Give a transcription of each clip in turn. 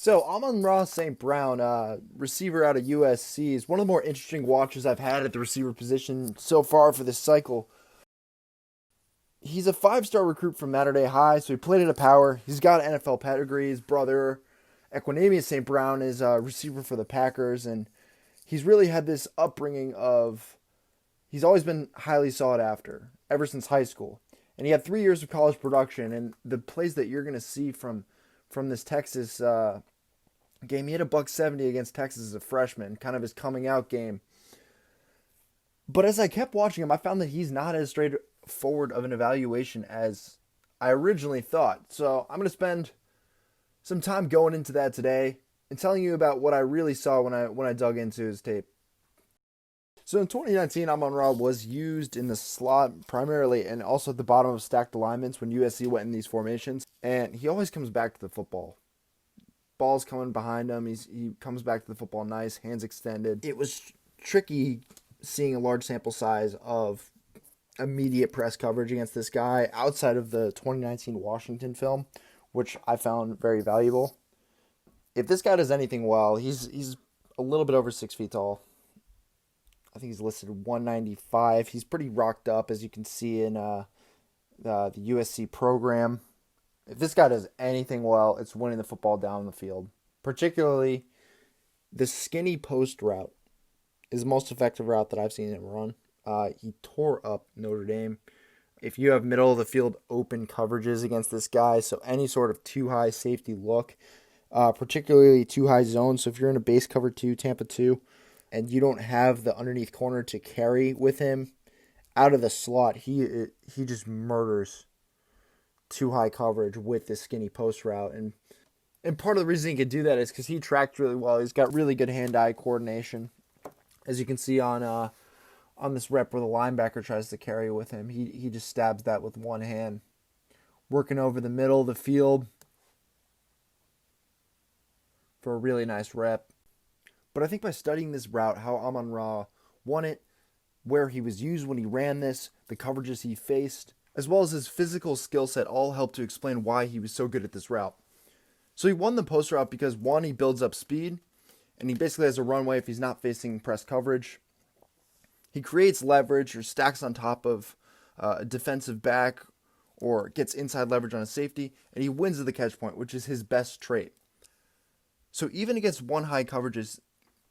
So Amon-Ra St. Brown, receiver out of USC, is one of the more interesting watches I've had at the receiver position so far for this cycle. He's a five-star recruit from Mater Dei High, so he played at a power. He's got NFL pedigree. His brother, Equanimeous St. Brown, is a receiver for the Packers, and he's really had this upbringing of he's always been highly sought after ever since high school. And he had 3 years of college production, and the plays that you're going to see from this Texas game, he hit a buck 70 against Texas as a freshman, kind of his coming out game. But as I kept watching him, I found that he's not as straightforward of an evaluation as I originally thought. So I'm going to spend some time going into that today and telling you about what I really saw when I dug into his tape. So in 2019, Amon-Ra was used in the slot primarily and also at the bottom of stacked alignments when USC went in these formations. And he always comes back to the football. Ball's coming behind him. He comes back to the football nice, hands extended. It was tricky seeing a large sample size of immediate press coverage against this guy outside of the 2019 Washington film, which I found very valuable. If this guy does anything well, he's a little bit over 6 feet tall. I think he's listed 195. He's pretty rocked up, as you can see in the USC program. If this guy does anything well, it's winning the football down the field. Particularly, the skinny post route is the most effective route that I've seen him run. He tore up Notre Dame. If you have middle of the field open coverages against this guy, so any sort of too high safety look, particularly too high zone. So if you're in a base cover 2, Tampa 2, and you don't have the underneath corner to carry with him out of the slot, he just murders too high coverage with this skinny post route. And part of the reason he could do that is because he tracked really well. He's got really good hand-eye coordination. As you can see on this rep where the linebacker tries to carry with him, he just stabs that with one hand. Working over the middle of the field for a really nice rep. But I think by studying this route, how Amon-Ra won it, where he was used when he ran this, the coverages he faced, as well as his physical skill set all help to explain why he was so good at this route. So he won the post route because, one, he builds up speed, and he basically has a runway if he's not facing press coverage. He creates leverage or stacks on top of a defensive back or gets inside leverage on a safety, and he wins at the catch point, which is his best trait. So even against one high coverages,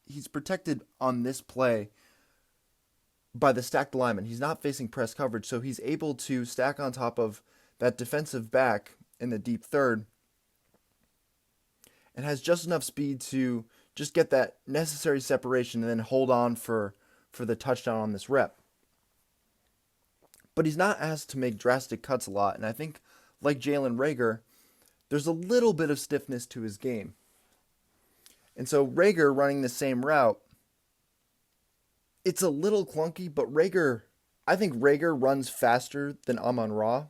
he's protected on this play by the stacked alignment. He's not facing press coverage, so he's able to stack on top of that defensive back in the deep third and has just enough speed to just get that necessary separation and then hold on for the touchdown on this rep. But he's not asked to make drastic cuts a lot, and I think, like Jalen Reagor, there's a little bit of stiffness to his game. And so Reagor running the same route, it's a little clunky, but I think Reagor runs faster than Amon-Ra.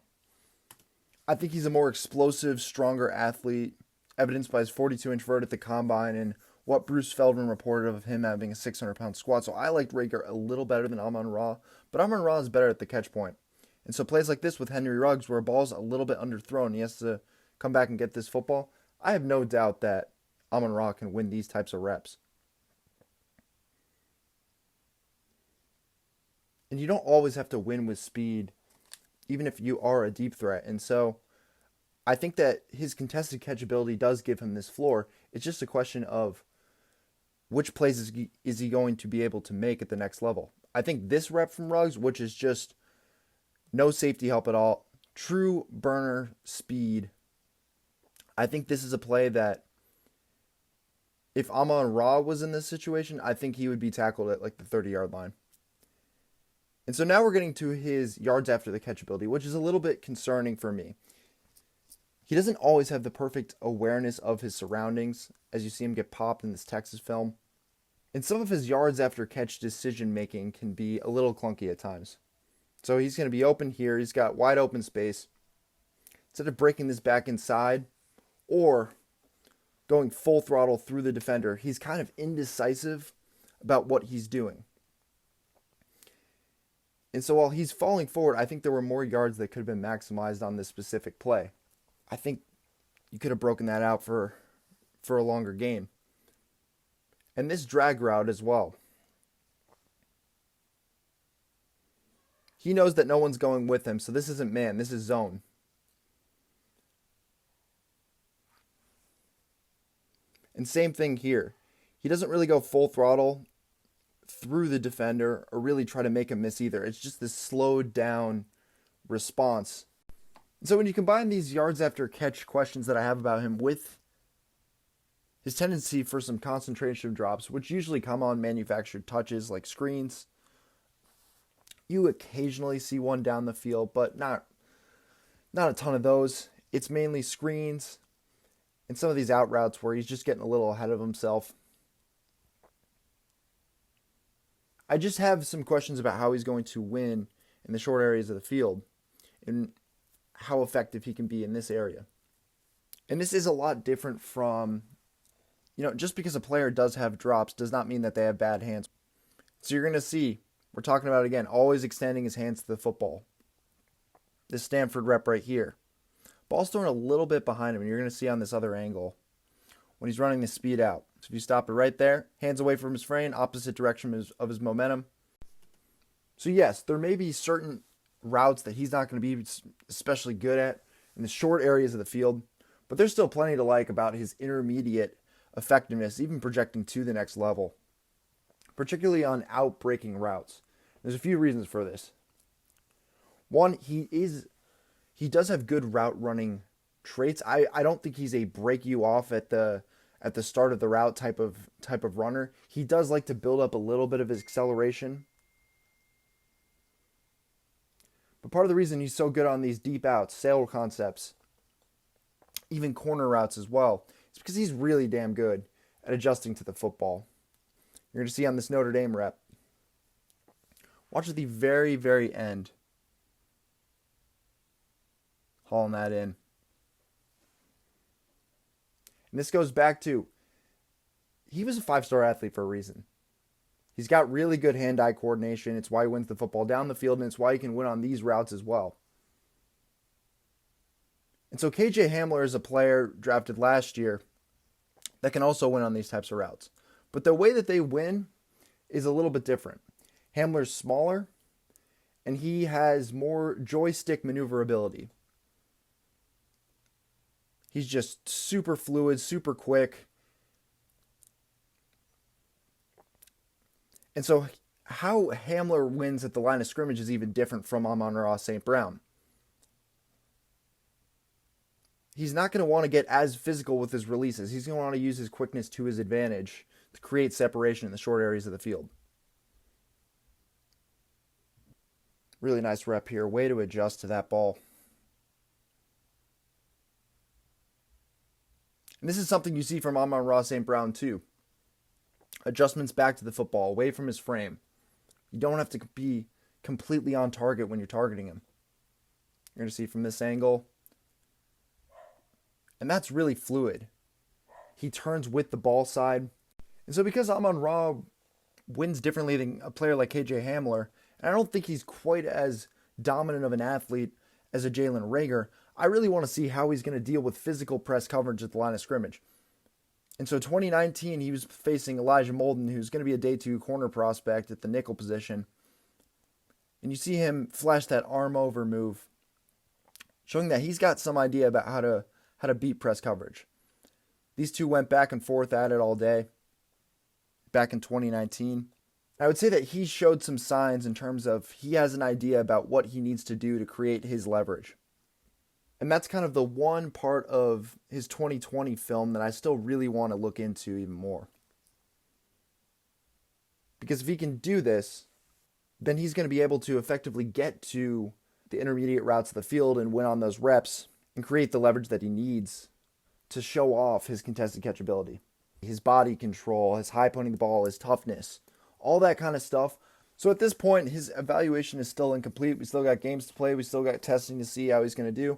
I think he's a more explosive, stronger athlete, evidenced by his 42-inch vert at the combine and what Bruce Feldman reported of him having a 600-pound squat. So I liked Reagor a little better than Amon-Ra, but Amon-Ra is better at the catch point. And so plays like this with Henry Ruggs, where a ball's a little bit underthrown, he has to come back and get this football, I have no doubt that Amon-Ra can win these types of reps. And you don't always have to win with speed, even if you are a deep threat. And so I think that his contested catchability does give him this floor. It's just a question of which plays is he going to be able to make at the next level. I think this rep from Ruggs, which is just no safety help at all, true burner speed, I think this is a play that if Amon-Ra was in this situation, I think he would be tackled at like the 30-yard line. And so now we're getting to his yards after the catch ability, which is a little bit concerning for me. He doesn't always have the perfect awareness of his surroundings, as you see him get popped in this Texas film. And some of his yards after catch decision making can be a little clunky at times. So he's going to be open here. He's got wide open space. Instead of breaking this back inside or going full throttle through the defender, he's kind of indecisive about what he's doing. And so while he's falling forward, I think there were more yards that could have been maximized on this specific play. I think you could have broken that out for for a longer gain. And this drag route as well. He knows that no one's going with him, so this isn't man, this is zone. And same thing here. He doesn't really go full throttle through the defender or really try to make him miss either. It's just this slowed down response. And so when you combine these yards after catch questions that I have about him with his tendency for some concentration drops, which usually come on manufactured touches like screens, you occasionally see one down the field, but not a ton of those. It's mainly screens and some of these out routes where he's just getting a little ahead of himself. I just have some questions about how he's going to win in the short areas of the field and how effective he can be in this area. And this is a lot different from, just because a player does have drops does not mean that they have bad hands. So you're going to see, we're talking about, again, always extending his hands to the football. This Stanford rep right here. Ball's thrown a little bit behind him, and you're going to see on this other angle when he's running the speed out. So if you stop it right there, hands away from his frame, opposite direction of his momentum. So yes, there may be certain routes that he's not going to be especially good at in the short areas of the field, but there's still plenty to like about his intermediate effectiveness, even projecting to the next level, particularly on out-breaking routes. There's a few reasons for this. One, he does have good route running traits. I don't think he's a break you off at the start of the route type of runner. He does like to build up a little bit of his acceleration. But part of the reason he's so good on these deep outs, sail concepts, even corner routes as well, is because he's really damn good at adjusting to the football. You're going to see on this Notre Dame rep. Watch at the very, very end. Hauling that in. And this goes back to, he was a 5-star athlete for a reason. He's got really good hand-eye coordination. It's why he wins the football down the field, and it's why he can win on these routes as well. And so KJ Hamler is a player drafted last year that can also win on these types of routes. But the way that they win is a little bit different. Hamler's smaller, and he has more joystick maneuverability. He's just super fluid, super quick. And so how Hamler wins at the line of scrimmage is even different from Amon-Ra St. Brown. He's not going to want to get as physical with his releases. He's going to want to use his quickness to his advantage to create separation in the short areas of the field. Really nice rep here. Way to adjust to that ball. And this is something you see from Amon-Ra St. Brown too. Adjustments back to the football, away from his frame. You don't have to be completely on target when you're targeting him. You're going to see from this angle. And that's really fluid. He turns with the ball side. And so because Amon-Ra wins differently than a player like KJ Hamler, and I don't think he's quite as dominant of an athlete as a Jalen Reagor, I really want to see how he's going to deal with physical press coverage at the line of scrimmage. And so 2019, he was facing Elijah Molden, who's going to be a day 2 corner prospect at the nickel position. And you see him flash that arm over move, showing that he's got some idea about how to beat press coverage. These two went back and forth at it all day back in 2019. I would say that he showed some signs in terms of he has an idea about what he needs to do to create his leverage. And that's kind of the one part of his 2020 film that I still really want to look into even more. Because if he can do this, then he's going to be able to effectively get to the intermediate routes of the field and win on those reps and create the leverage that he needs to show off his contested catch ability. His body control, his high pointing the ball, his toughness, all that kind of stuff. So at this point, his evaluation is still incomplete. We still got games to play. We still got testing to see how he's going to do.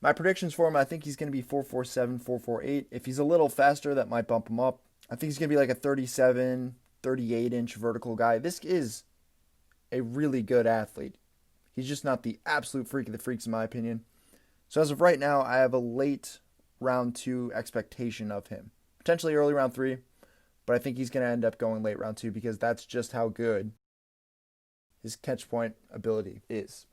My predictions for him, I think he's going to be 4.47, 4.48. If he's a little faster, that might bump him up. I think he's going to be like a 37, 38-inch vertical guy. This is a really good athlete. He's just not the absolute freak of the freaks, in my opinion. So as of right now, I have a late round 2 expectation of him. Potentially early round 3, but I think he's going to end up going late round 2 because that's just how good his catch point ability is.